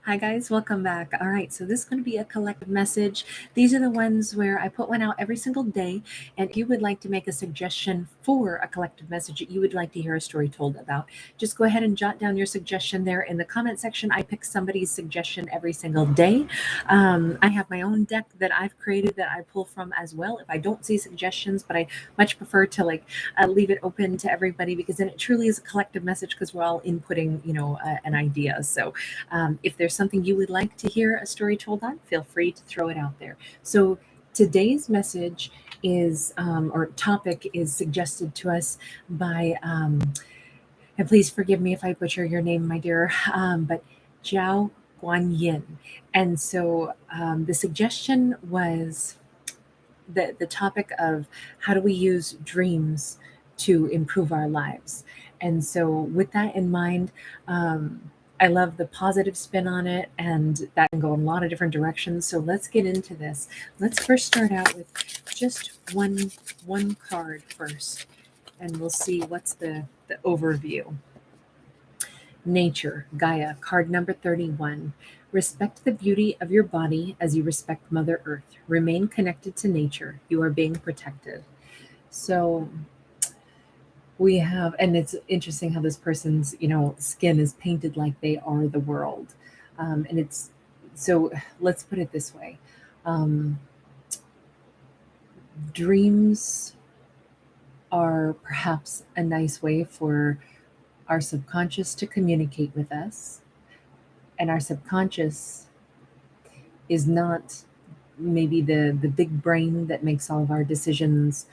Hi, guys. Welcome back. All right. So, this is going to be a collective message. These are the ones where I put one out every single day. And if you would like to make a suggestion for a collective message that you would like to hear a story told about, just go ahead and jot down your suggestion there in the comment section. I pick somebody's suggestion every single day. I have my own deck that I've created that I pull from as well if I don't see suggestions, but I much prefer to leave it open to everybody because then it truly is a collective message because we're all inputting, an idea. So, if there's something you would like to hear a story told on, feel free to throw it out there. So today's message is, or topic is suggested to us by, and please forgive me if I butcher your name, my dear, but Jiao Guan Yin. And so the suggestion was the topic of how do we use dreams to improve our lives. And so, with that in mind, I love the positive spin on it, and that can go in a lot of different directions. So let's get into this. Let's first start out with just one card first, and we'll see what's the overview. Nature, Gaia, card number 31. Respect the beauty of your body as you respect Mother Earth. Remain connected to nature. You are being protected. So we have, and it's interesting how this person's, skin is painted like they are the world. And it's, so let's put it this way. Um, Dreams are perhaps a nice way for our subconscious to communicate with us, and our subconscious is not maybe the big brain that makes all of our decisions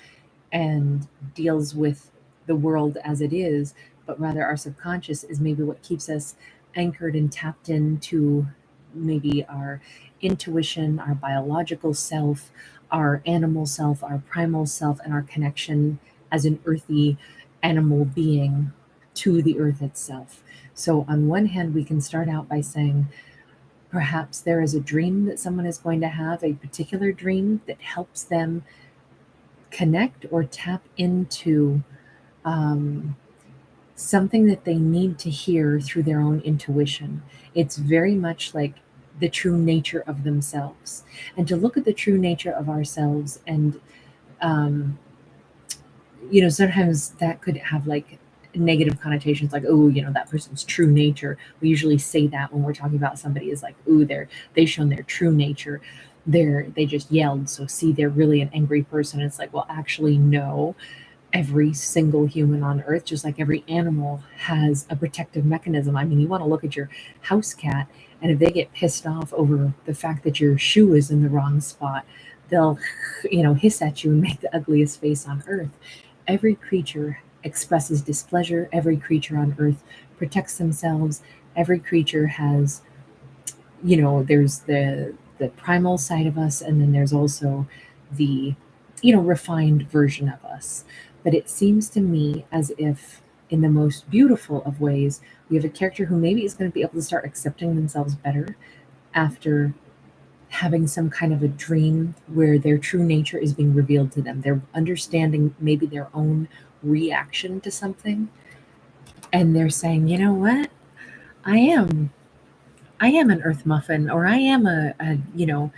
and deals with the world as it is, but rather our subconscious is maybe what keeps us anchored and tapped into maybe our intuition, our biological self, our animal self, our primal self, and our connection as an earthy animal being to the earth itself. So, on one hand, we can start out by saying, perhaps there is a dream that someone is going to have, a particular dream that helps them connect or tap into um, something that they need to hear through their own intuition. It's very much like the true nature of themselves. And to look at the true nature of ourselves, and um, sometimes that could have like negative connotations, like, oh, that person's true nature. We usually say that when we're talking about somebody is like, oh, they've shown their true nature. They just yelled, so see, they're really an angry person. It's like, well, actually, no. Every single human on earth, just like every animal, has a protective mechanism. I mean, you want to look at your house cat, and if they get pissed off over the fact that your shoe is in the wrong spot, they'll, hiss at you and make the ugliest face on earth. Every creature expresses displeasure. Every creature on earth protects themselves. Every creature has, there's the primal side of us, and then there's also the, refined version of us. But it seems to me as if, in the most beautiful of ways, we have a character who maybe is going to be able to start accepting themselves better after having some kind of a dream where their true nature is being revealed to them. They're understanding maybe their own reaction to something, and they're saying, you know what, I am. I am an earth muffin, or I am an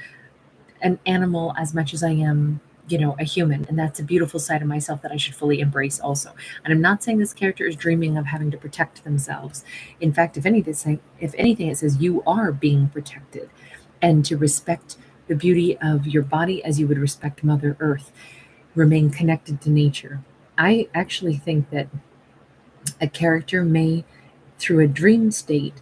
animal as much as I am, a human. And that's a beautiful side of myself that I should fully embrace also. And I'm not saying this character is dreaming of having to protect themselves. In fact, if anything, it says you are being protected, and to respect the beauty of your body as you would respect Mother Earth, remain connected to nature. I actually think that a character may, through a dream state,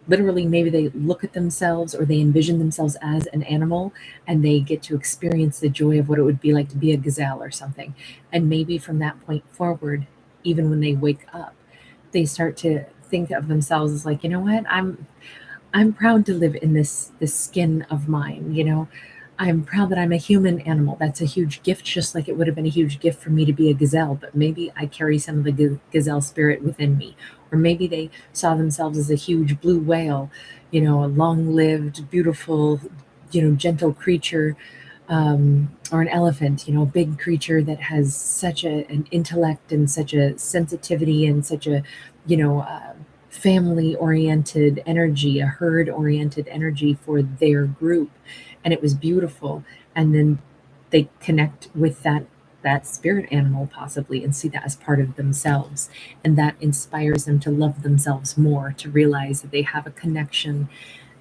literally maybe they look at themselves or they envision themselves as an animal, and they get to experience the joy of what it would be like to be a gazelle or something. And maybe from that point forward, even when they wake up, they start to think of themselves as like, you know what, I'm proud to live in this skin of mine, I'm proud that I'm a human animal. That's a huge gift, just like it would have been a huge gift for me to be a gazelle. But maybe I carry some of the gazelle spirit within me. Or maybe they saw themselves as a huge blue whale, a long lived, beautiful, gentle creature, or an elephant, a big creature that has such an intellect and such a sensitivity and such a, you know, uh, family oriented energy, a herd oriented energy for their group. And it was beautiful. And then they connect with that spirit animal possibly and see that as part of themselves, and that inspires them to love themselves more, to realize that they have a connection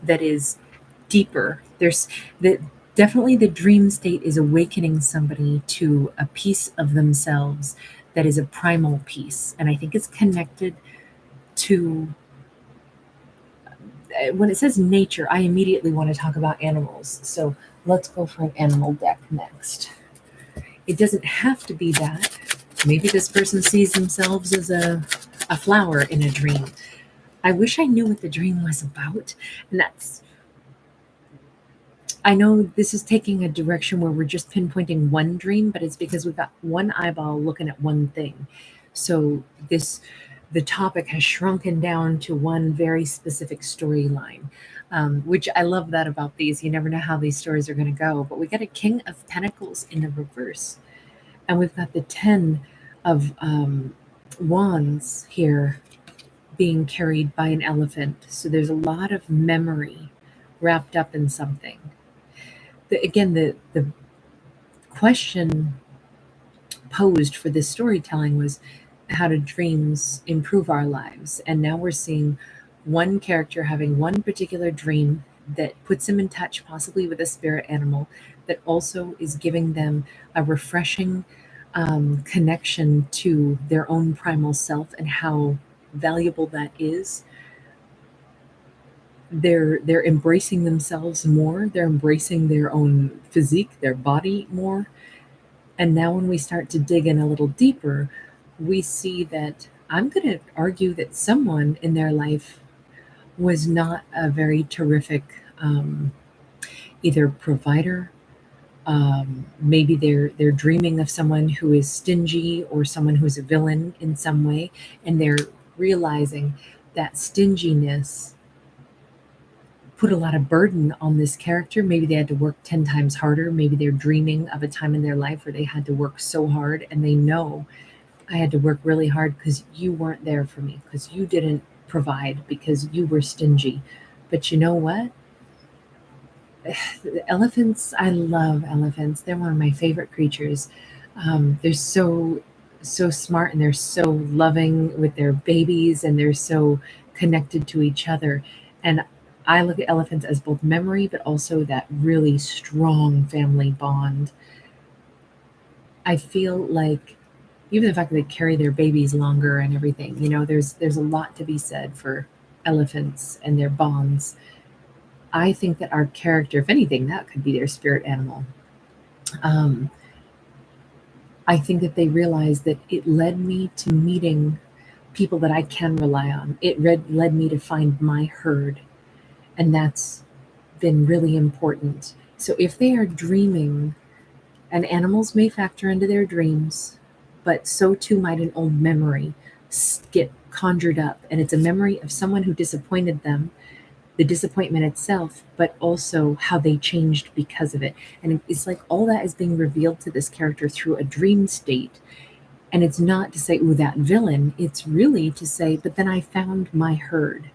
that is deeper. There's the definitely the dream state is awakening somebody to a piece of themselves that is a primal piece, and I think it's connected to when it says nature, I immediately want to talk about animals. So let's go for an animal deck next. It doesn't have to be that. Maybe this person sees themselves as a flower in a dream. I wish I knew what the dream was about. And I know this is taking a direction where we're just pinpointing one dream, but it's because we've got one eyeball looking at one thing. So the topic has shrunken down to one very specific storyline, which I love that about these. You never know how these stories are going to go. But we got a King of Pentacles in the reverse, and we've got the 10 of Wands here being carried by an elephant. So there's a lot of memory wrapped up in something. The question posed for this storytelling was, how do dreams improve our lives? And now we're seeing one character having one particular dream that puts them in touch possibly with a spirit animal, that also is giving them a refreshing connection to their own primal self and how valuable that is. They're embracing themselves more, they're embracing their own physique, their body more. And now when we start to dig in a little deeper, we see that I'm going to argue that someone in their life was not a very terrific either provider. Maybe they're dreaming of someone who is stingy or someone who's a villain in some way, and they're realizing that stinginess put a lot of burden on this character. Maybe they had to work 10 times harder. Maybe they're dreaming of a time in their life where they had to work so hard, and they know, I had to work really hard because you weren't there for me, because you didn't provide, because you were stingy. But you know what? The elephants, I love elephants. They're one of my favorite creatures. They're so smart, and they're so loving with their babies, and they're so connected to each other. And I look at elephants as both memory, but also that really strong family bond. I feel like even the fact that they carry their babies longer and everything, there's a lot to be said for elephants and their bonds. I think that our character, if anything, that could be their spirit animal. Um, I think that they realized that it led me to meeting people that I can rely on. It led me to find my herd, and that's been really important. So if they are dreaming, and animals may factor into their dreams, but so too might an old memory get conjured up. And it's a memory of someone who disappointed them, the disappointment itself, but also how they changed because of it. And it's like all that is being revealed to this character through a dream state. And it's not to say, ooh, that villain. It's really to say, but then I found my herd.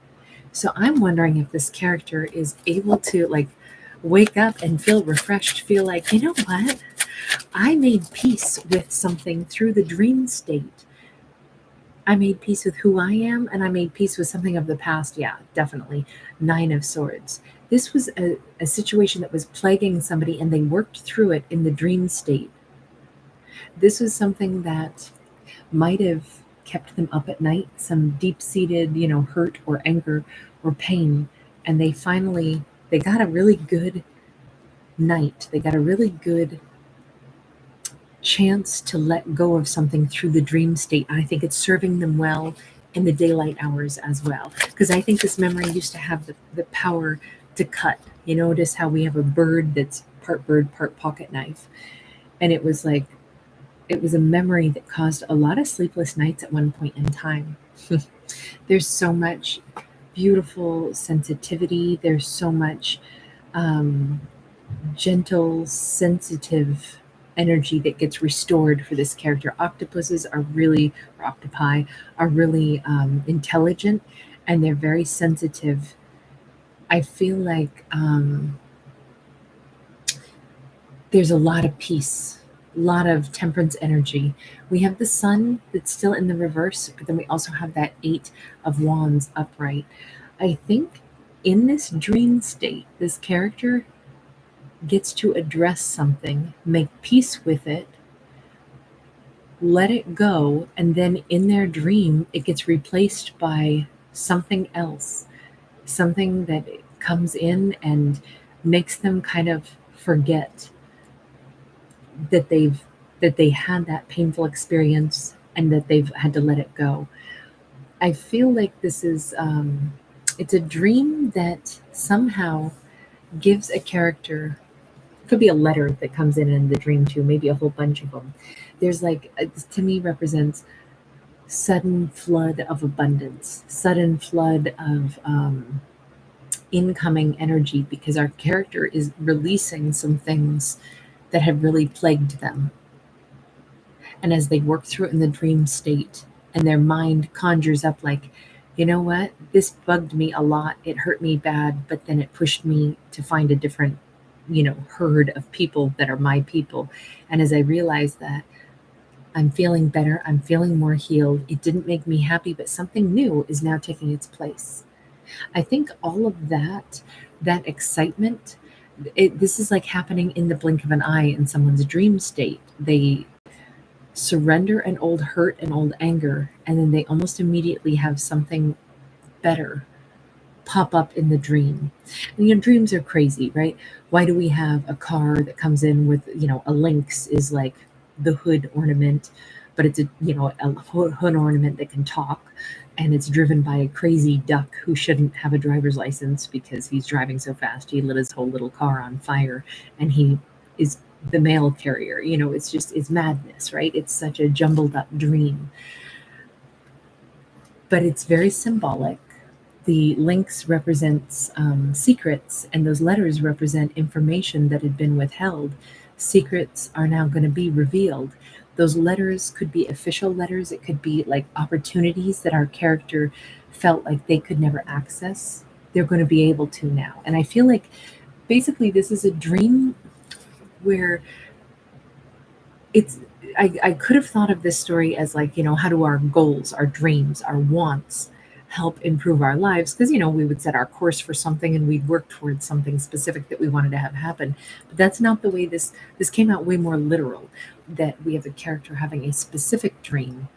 So I'm wondering if this character is able to wake up and feel refreshed, feel like, you know what? I made peace with something through the dream state. I made peace with who I am, and I made peace with something of the past. Yeah, definitely. Nine of Swords. This was a situation that was plaguing somebody, and they worked through it in the dream state. This was something that might have kept them up at night, some deep-seated, hurt or anger or pain. And they got a really good night. They got a really good chance to let go of something through the dream state. I think it's serving them well in the daylight hours as well. Because I think this memory used to have the power to cut. You notice how we have a bird that's part bird, part pocket knife. And it was a memory that caused a lot of sleepless nights at one point in time. There's so much beautiful sensitivity. There's so much gentle, sensitive energy that gets restored for this character. Octopi are really intelligent, and they're very sensitive. I feel like there's a lot of peace, a lot of temperance energy. We have the sun that's still in the reverse, but then we also have that Eight of Wands upright. I think in this dream state, this character gets to address something, make peace with it, let it go, and then in their dream, it gets replaced by something else, something that comes in and makes them kind of forget that they had that painful experience and that they've had to let it go. I feel like this is it's a dream that somehow gives a character, could be a letter that comes in the dream too, maybe a whole bunch of them. There's like to me represents sudden flood of abundance, sudden flood of incoming energy, because our character is releasing some things that have really plagued them. And as they work through it in the dream state, and their mind conjures up, like, you know what, this bugged me a lot. It hurt me bad, but then it pushed me to find a different, herd of people that are my people. And as I realized that, I'm feeling better, I'm feeling more healed. It didn't make me happy, but something new is now taking its place. I think all of that, that excitement, this is like happening in the blink of an eye in someone's dream state. They surrender an old hurt and old anger, and then they almost immediately have something better pop up in the dream. And dreams are crazy, right? Why do we have a car that comes in with, a lynx is like the hood ornament, but it's a hood ornament that can talk, and it's driven by a crazy duck who shouldn't have a driver's license because he's driving so fast. He lit his whole little car on fire, and he is the mail carrier. It's madness, right? It's such a jumbled up dream, but it's very symbolic. The lynx represents secrets, and those letters represent information that had been withheld. Secrets are now going to be revealed. Those letters could be official letters, it could be like opportunities that our character felt like they could never access. They're going to be able to now. And I feel like basically this is a dream where it's I could have thought of this story as like, how do our goals, our dreams, our wants help improve our lives? Because, we would set our course for something and we'd work towards something specific that we wanted to have happen. But that's not the way this came out, way more literal, that we have a character having a specific dream.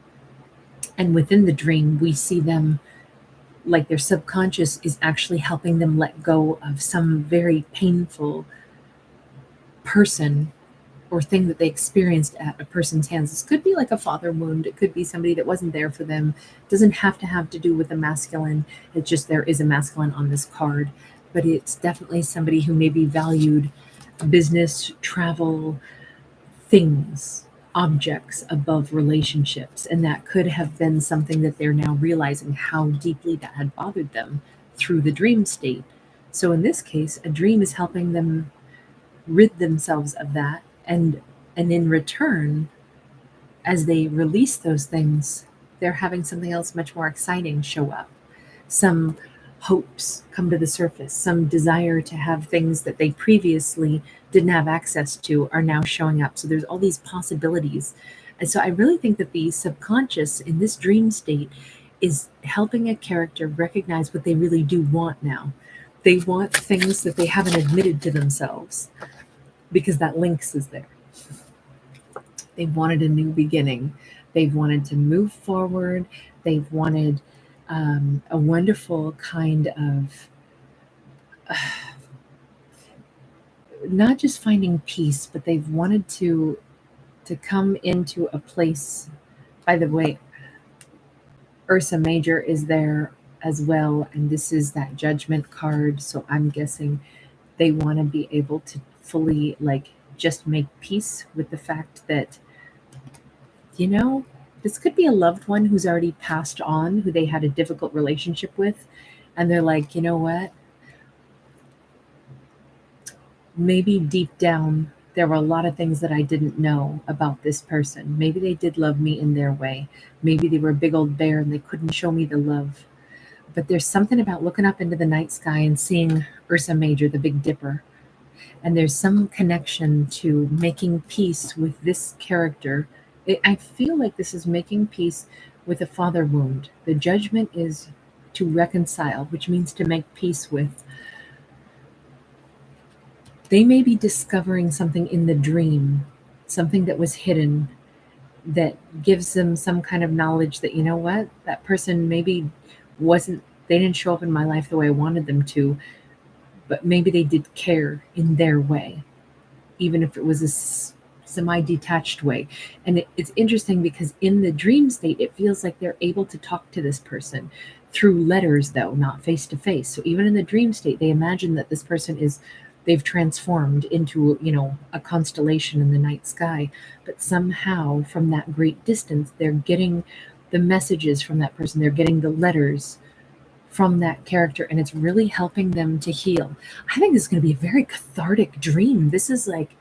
And within the dream, we see them like their subconscious is actually helping them let go of some very painful person or thing that they experienced at a person's hands. This could be like a father wound. It could be somebody that wasn't there for them. It doesn't have to do with the masculine. It's just there is a masculine on this card, but it's definitely somebody who maybe valued business, travel, things, objects above relationships. And that could have been something that they're now realizing how deeply that had bothered them through the dream state. So in this case, a dream is helping them rid themselves of that, and in return, as they release those things, they're having something else much more exciting show up. Some hopes come to the surface, some desire to have things that they previously didn't have access to are now showing up. So there's all these possibilities. And so I really think that the subconscious in this dream state is helping a character recognize what they really do want now. They want things that they haven't admitted to themselves, because that lynx is there. They've wanted a new beginning. They've wanted to move forward. They've wanted a wonderful kind of not just finding peace, but they've wanted to come into a place. By the way, Ursa Major is there as well, and this is that judgment card. So I'm guessing they want to be able to fully like just make peace with the fact that, this could be a loved one who's already passed on, who they had a difficult relationship with, and they're like, you know what, maybe deep down there were a lot of things that I didn't know about this person. Maybe they did love me in their way. Maybe they were a big old bear and they couldn't show me the love, But there's something about looking up into the night sky and seeing Ursa Major, the Big Dipper. And there's some connection to making peace with this character. I feel like this is making peace with a father wound. The judgment is to reconcile, which means to make peace with. They may be discovering something in the dream, something that was hidden, that gives them some kind of knowledge that, you know what, that person maybe wasn't, they didn't show up in my life the way I wanted them to, but maybe they did care in their way, even if it was a semi-detached way. And it's interesting because in the dream state, it feels like they're able to talk to this person through letters, though not face to face. So even in the dream state, they imagine that this person is, they've transformed into, a constellation in the night sky, but somehow from that great distance they're getting the messages from that person, they're getting the letters from that character, and it's really helping them to heal. I think this is going to be a very cathartic dream. This is like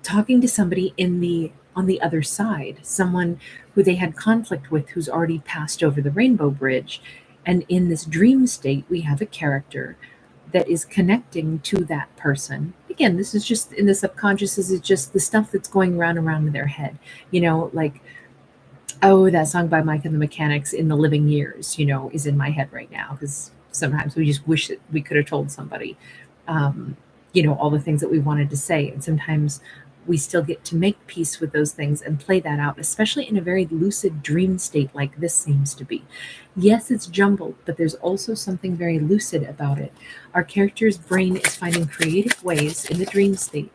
talking to somebody in the on the other side, someone who they had conflict with who's already passed over the rainbow bridge. And in this dream state, we have a character that is connecting to that person. Again, this is just in the subconscious, this is just the stuff that's going round and round in their head. Like, oh, that song by Mike and the Mechanics, In the Living Years, is in my head right now because sometimes we just wish that we could have told somebody, all the things that we wanted to say. And sometimes we still get to make peace with those things and play that out, especially in a very lucid dream state like this seems to be. Yes, it's jumbled, but there's also something very lucid about it. Our character's brain is finding creative ways in the dream state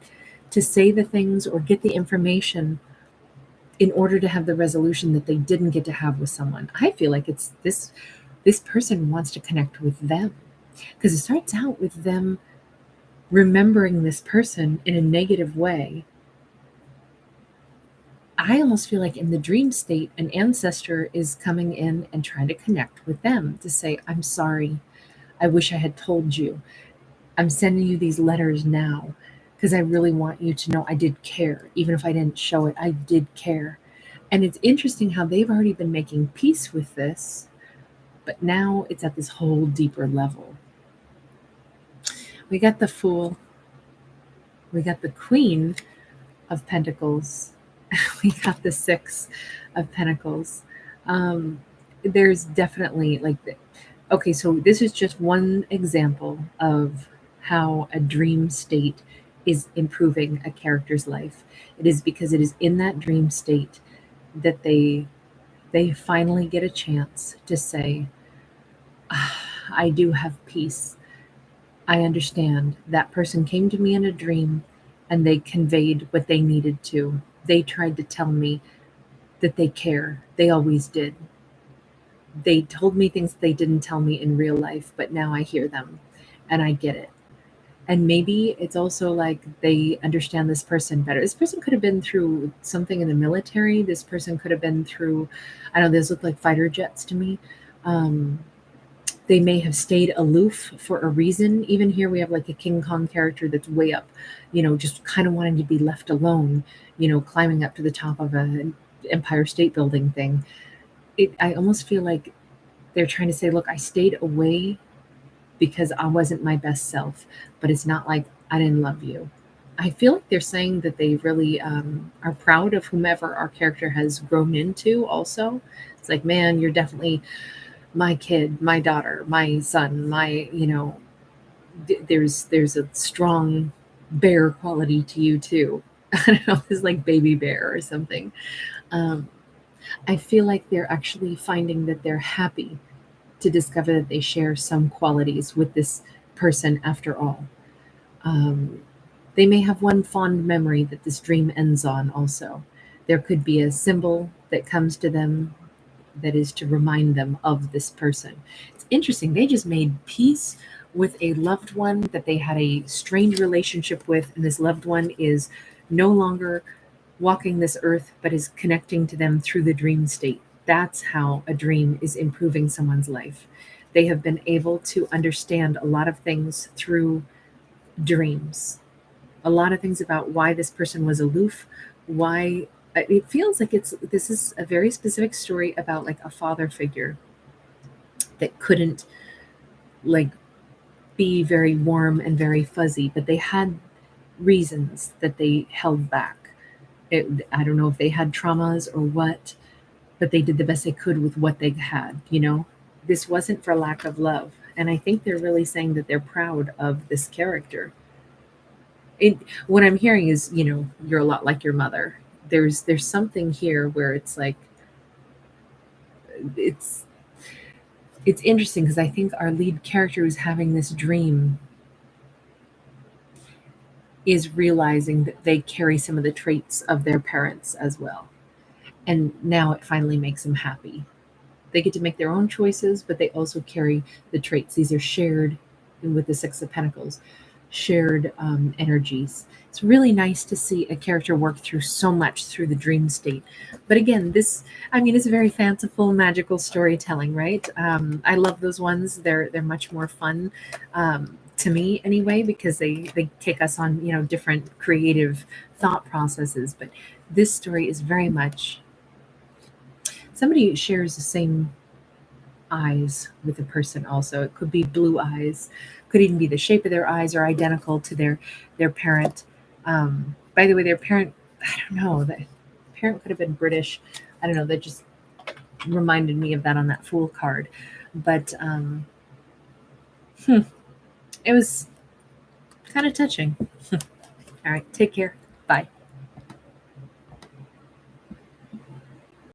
to say the things or get the information in order to have the resolution that they didn't get to have with someone. I feel like it's this person wants to connect with them because it starts out with them remembering this person in a negative way. I almost feel like in the dream state, an ancestor is coming in and trying to connect with them to say, I'm sorry. I wish I had told you. I'm sending you these letters now because I really want you to know I did care. Even if I didn't show it, I did care. And it's interesting how they've already been making peace with this, but now it's at this whole deeper level. We got the Fool. We got the Queen of Pentacles. We got the Six of Pentacles. There's definitely okay, so this is just one example of how a dream state is improving a character's life. It is because it is in that dream state that they finally get a chance to say, I do have peace. I understand. That person came to me in a dream and they conveyed what they needed to. They tried to tell me that they care. They always did. They told me things they didn't tell me in real life, but now I hear them and I get it. And maybe it's also like they understand this person better. This person could have been through something in the military. This person could have been through, I don't know, those look like fighter jets to me. They may have stayed aloof for a reason. Even here, we have like a King Kong character that's way up, just kind of wanting to be left alone, climbing up to the top of an Empire State Building thing. I almost feel like they're trying to say, look, I stayed away because I wasn't my best self, but it's not like I didn't love you. I feel like they're saying that they really are proud of whomever our character has grown into also. It's like, man, you're definitely my kid, my daughter, my son, there's a strong bear quality to you too. I don't know, it's like baby bear or something. Um, I feel like they're actually finding that they're happy to discover that they share some qualities with this person after all. Um, they may have one fond memory that this dream ends on also. There could be a symbol that comes to them that is to remind them of this person. It's interesting. They just made peace with a loved one that they had a strained relationship with, and this loved one is no longer walking this earth, but is connecting to them through the dream state. That's how a dream is improving someone's life. They have been able to understand a lot of things through dreams, a lot of things about why this person was aloof, why it feels like this is a very specific story about like a father figure that couldn't like be very warm and very fuzzy, but they had reasons that they held back. I don't know if they had traumas or what, but they did the best they could with what they had, you know? This wasn't for lack of love. And I think they're really saying that they're proud of this character. It, what I'm hearing is, you're a lot like your mother. There's something here where it's like it's it's interesting because I think our lead character who's having this dream is realizing that they carry some of the traits of their parents as well. And now it finally makes them happy. They get to make their own choices, but they also carry the traits. These are shared, and with the Six of Pentacles, shared energies. It's really nice to see a character work through so much through the dream state. But again, it's very fanciful, magical storytelling, right? I love those ones. They're much more fun to me anyway, because they take us on different creative thought processes. But this story is very much somebody shares the same eyes with a person also. It could be blue eyes, could even be the shape of their eyes are identical to their parent. By the way, their parent, I don't know, that parent could have been British. I don't know, that just reminded me of that on that Fool card. But it was kind of touching. All right, take care.